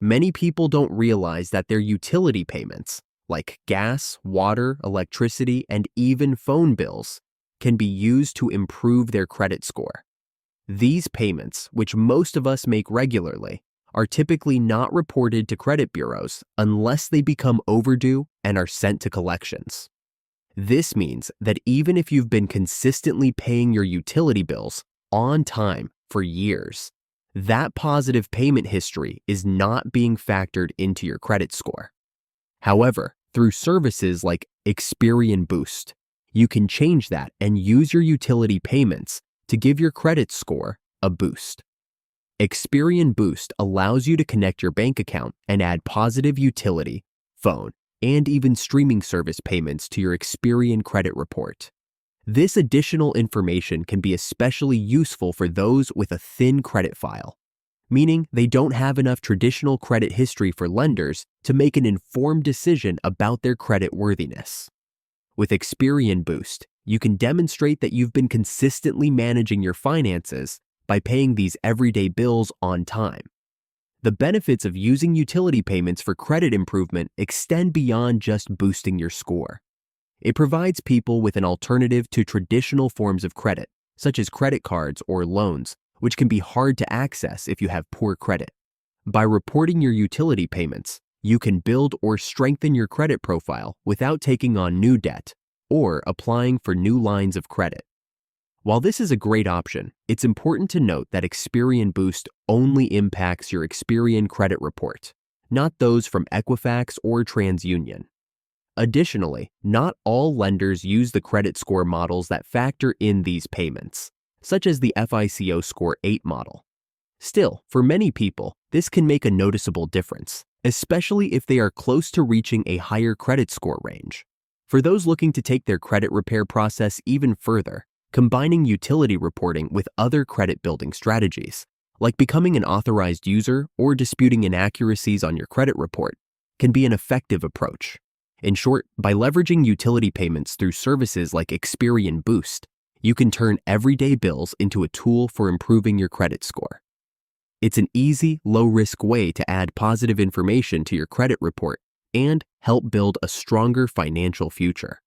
Many people don't realize that their utility payments, like gas, water, electricity, and even phone bills, can be used to improve their credit score. These payments, which most of us make regularly, are typically not reported to credit bureaus unless they become overdue and are sent to collections. This means that even if you've been consistently paying your utility bills on time for years, that positive payment history is not being factored into your credit score. However, through services like Experian Boost, you can change that and use your utility payments to give your credit score a boost. Experian Boost allows you to connect your bank account and add positive utility, phone, and even streaming service payments to your Experian credit report. This additional information can be especially useful for those with a thin credit file, meaning they don't have enough traditional credit history for lenders to make an informed decision about their credit worthiness. With Experian Boost, you can demonstrate that you've been consistently managing your finances by paying these everyday bills on time. The benefits of using utility payments for credit improvement extend beyond just boosting your score. It provides people with an alternative to traditional forms of credit, such as credit cards or loans, which can be hard to access if you have poor credit. By reporting your utility payments, you can build or strengthen your credit profile without taking on new debt or applying for new lines of credit. While this is a great option, it's important to note that Experian Boost only impacts your Experian credit report, not those from Equifax or TransUnion. Additionally, not all lenders use the credit score models that factor in these payments, such as the FICO Score 8 model. Still, for many people, this can make a noticeable difference, especially if they are close to reaching a higher credit score range. For those looking to take their credit repair process even further, combining utility reporting with other credit building strategies, like becoming an authorized user or disputing inaccuracies on your credit report, can be an effective approach. In short, by leveraging utility payments through services like Experian Boost, you can turn everyday bills into a tool for improving your credit score. It's an easy, low-risk way to add positive information to your credit report and help build a stronger financial future.